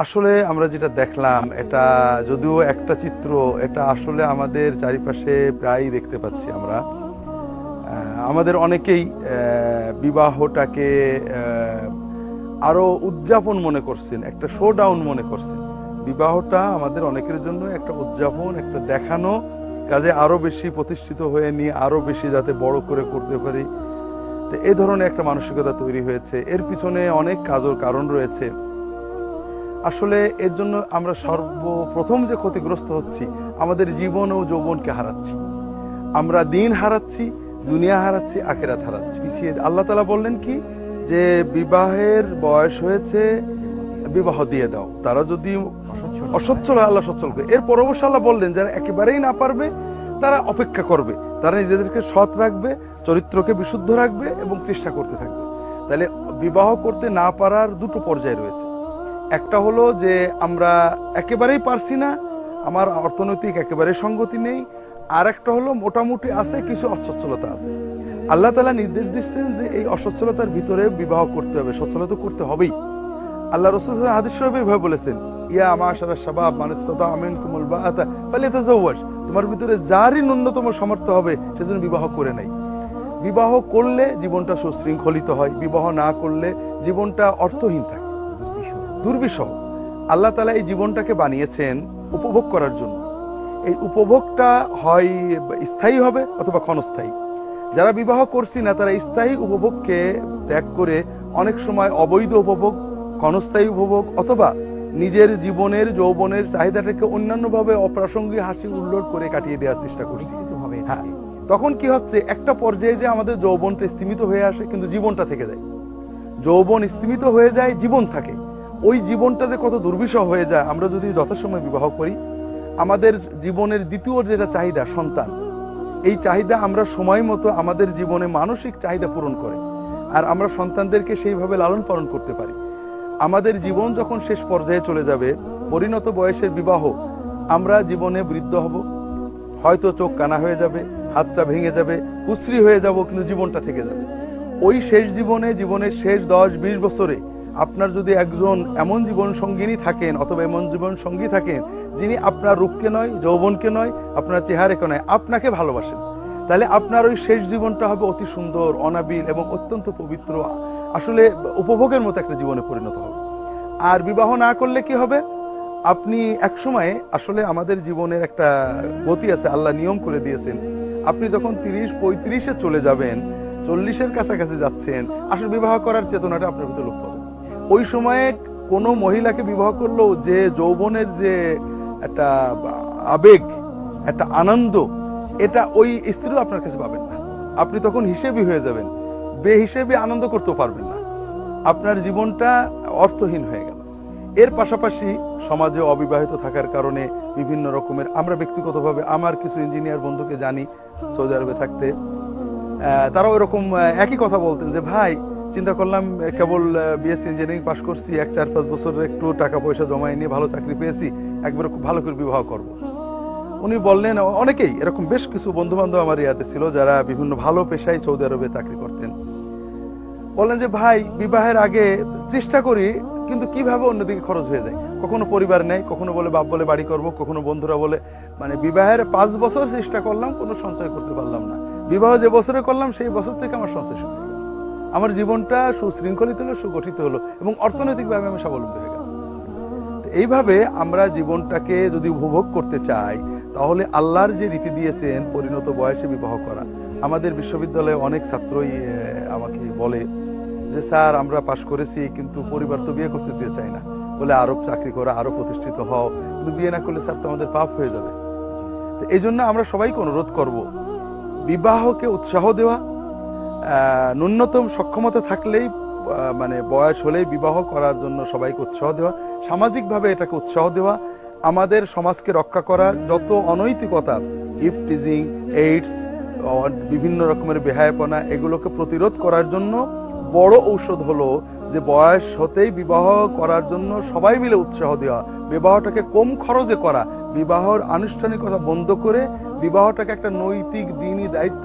আসলে আমরা যেটা দেখলাম এটা যদিও একটা চিত্র, এটা আসলে আমাদের চারিপাশে প্রায়ই দেখতে পাচ্ছি আমরা। আমাদের অনেকেই বিবাহটাকে আরো উদযাপন মনে করছেন, একটা শো ডাউন মনে করছেন। বিবাহটা আমাদের অনেকের জন্য একটা উদযাপন, একটা দেখানো, কাজে আরো বেশি প্রতিষ্ঠিত হয়ে নিয়ে আরো বেশি যাতে বড় করে করতে পারি, তো এই ধরনের একটা মানসিকতা তৈরি হয়েছে। এর পিছনে অনেক কারণ রয়েছে। আসলে এর জন্য আমরা সর্বপ্রথম যে ক্ষতিগ্রস্ত হচ্ছি, আমাদের জীবন ও যৌবনকে হারাচ্ছি। আমরা দিন হারাচ্ছি, দুনিয়া হারাচ্ছি, আখিরাত হারাচ্ছি। পিছিয়ে আল্লাহ তাআলা বললেন কি, যে বিবাহের বয়স হয়েছে, বিবাহ দিয়ে দাও। তারা যদি অসচ্ছল হয় আল্লাহ সচ্ছল করে। এর পরবর্তী আল্লাহ বললেন যারা একেবারেই না পারবে তারা অপেক্ষা করবে, তারা নিজেদেরকে সৎ রাখবে, চরিত্রকে বিশুদ্ধ রাখবে এবং চেষ্টা করতে থাকবে। তাহলে বিবাহ করতে না পারার দুটো পর্যায় রয়েছে। একটা হলো যে আমরা একেবারেই পারছি না, আমার অর্থনৈতিক একেবারে সঙ্গতি নেই। আর একটা হলো মোটামুটি আছে, কিছু অসচ্ছলতা আছে। আল্লাহ তাআলা নির্দেশ দিচ্ছেন যে এই অসচ্ছলতার ভিতরে বিবাহ করতে হবে, সচ্ছলতা করতে হবেই। আল্লাহ রাসূল হাদিস শরীফে এভাবে বলেছেন, ইয়া মাশারাশ শাবাব মান ইসতাতা মিনকুমুল বাআতা ফালিয়াতাজাওয়াজ, তোমার ভিতরে যারই ন্যূনতম সামর্থ্য হবে সেজন্য বিবাহ করে নেয়। বিবাহ করলে জীবনটা সুশৃঙ্খলিত হয়, বিবাহ না করলে জীবনটা অর্থহীন থাকে, দুর্বিষহ। আল্লাহ তাআলা এই জীবনটাকে বানিয়েছেন উপভোগ করার জন্য। এই উপভোগটা হয় স্থায়ী হবে অথবা ক্ষণস্থায়ী। যারা বিবাহ করছি না তারা স্থায়ী উপভোগকে ত্যাগ করে অনেক সময় অবৈধ উপভোগ, ক্ষণস্থায়ী উপভোগ অথবা নিজের জীবনের যৌবনের চাহিদাটাকে অন্যান্যভাবে অপ্রাসঙ্গিক হাসি উল্লোড করে কাটিয়ে দেওয়ার চেষ্টা করছি। হ্যাঁ, তখন কি হচ্ছে, একটা পর্যায়ে যে আমাদের যৌবনটা স্তিমিত হয়ে আসে কিন্তু জীবনটা থেকে যায়। যৌবন স্তিমিত হয়ে যায়, জীবন থাকে। ওই জীবনটা যে কত দুর্বিষহ হয়ে যায়, আমরা যদি যথাসময়ে বিবাহ করি, আমাদের জীবনের দ্বিতীয় যেটা চাহিদা সন্তান, এই চাহিদা আমরা সময় মতো আমাদের জীবনে মানসিক চাহিদা পূরণ করে আর আমরা সন্তানদেরকে সেইভাবে লালন পালন করতে পারি। আমাদের জীবন যখন শেষ পর্যায়ে চলে যাবে, পরিণত বয়সের বিবাহ, আমরা জীবনে বৃদ্ধ হব, হয়তো চোখ কানা হয়ে যাবে, হাতটা ভেঙে যাবে, কুচরি হয়ে যাব, কিন্তু জীবনটা থেকে যাবে। ওই শেষ জীবনে, জীবনের শেষ 10-20 বছরে আপনার যদি একজন এমন জীবন সঙ্গিনী থাকেন অথবা এমন জীবন সঙ্গী থাকেন যিনি আপনার রূপকে নয়, যৌবনকে নয়, আপনার চেহারাকে নয়, আপনাকে ভালোবাসেন, তাহলে আপনার ওই শেষ জীবনটা হবে অতি সুন্দর, অনাবিল এবং অত্যন্ত পবিত্র, আসলে উপভোগের মতো একটা জীবনে পরিণত হবে। আর বিবাহ না করলে কি হবে, আপনি একসময় আসলে আমাদের জীবনের একটা গতি আছে, আল্লাহ নিয়ম করে দিয়েছেন। আপনি যখন 30-35-এ চলে যাবেন, 40-এর কাছাকাছি যাচ্ছেন, আসলে বিবাহ করার চেতনাটা আপনার ভিতরে লোপ পাবে। ওই সময়ে কোনো মহিলাকে বিবাহ করলেও যে যৌবনের যে একটা আবেগ, একটা আনন্দ, এটা ওই স্ত্রীও আপনার কাছে পাবেন না। আপনি তখন হিসেবি হয়ে যাবেন, বেহিসেবি আনন্দ করতেও পারবেন না, আপনার জীবনটা অর্থহীন হয়ে গেল। এর পাশাপাশি সমাজে অবিবাহিত থাকার কারণে বিভিন্ন রকমের, আমরা ব্যক্তিগতভাবে আমার কিছু ইঞ্জিনিয়ার বন্ধুকে জানি সৌদি আরবে থাকতে, তারাও এরকম একই কথা বলতেন যে ভাই, চিন্তা করলাম কেবল বিএসসি ইঞ্জিনিয়ারিং পাশ করছি, 1-4-5 বছর একটু টাকা পয়সা জমায় নিয়ে ভালো চাকরি পেয়েছি, একবার খুব ভালো করে বিবাহ করব। উনি বললেন, অনেকেই এরকম বেশ কিছু বন্ধু বান্ধব আমার ইয়াতে ছিল যারা বিভিন্ন ভালো পেশায় সৌদি আরবে চাকরি করতেন, বললেন যে ভাই, বিবাহের আগে চেষ্টা করি কিন্তু কিভাবে অন্যদিকে খরচ হয়ে যায়, কখনো পরিবার নেই, কখনো বলে বাপ বলে বাড়ি করব, কখনো বন্ধুরা বলে, মানে বিবাহের 5 বছর চেষ্টা করলাম, কোনো সঞ্চয় করতে পারলাম না। বিবাহ যে বছরে করলাম সেই বছর থেকে আমার সঞ্চয় শুরু হয়ে গেল, আমার জীবনটা সুশৃঙ্খলিত হলো, সুগঠিত হলো এবং অর্থনৈতিকভাবে আমি স্বাবলম্বী হয়ে গেলাম। এইভাবে আমরা জীবনটাকে যদি উপভোগ করতে চাই, তাহলে আল্লাহর যে রীতি দিয়েছেন পরিণত বয়সে বিবাহ করা। আমাদের বিশ্ববিদ্যালয়ে অনেক ছাত্রই আমাকে বলে যে স্যার, আমরা পাশ করেছি কিন্তু পরিবার তো বিয়ে করতে দিতে চায় না, বলে আরো চাকরি করো, আরো প্রতিষ্ঠিত হও, কিন্তু বিয়ে না করলে স্যার তো আমাদের পাপ হয়ে যাবে। এই জন্য আমরা সবাইকে অনুরোধ করব, বিবাহকে উৎসাহ দেওয়া, ন্যূনতম সক্ষমতা থাকলেই, মানে বয়স হলেই বিবাহ করার জন্য সবাইকে উৎসাহ দেওয়া, সামাজিকভাবে এটাকে উৎসাহ দেওয়া, আমাদের সমাজকে রক্ষা করার যত অনৈতিকতা, ইফটিজিং, এইডস, বিভিন্ন রকমের বেহায়াপনা, এগুলোকে প্রতিরোধ করার জন্য বড় ঔষধ হলো যে বয়স হতেই বিবাহ করার জন্য সবাই মিলে উৎসাহ দেওয়া, বিবাহটাকে কম খরচে করা, বিবাহর আনুষ্ঠানিকতা বন্ধ করে বিবাহটাকে একটা নৈতিক দিনই দায়িত্ব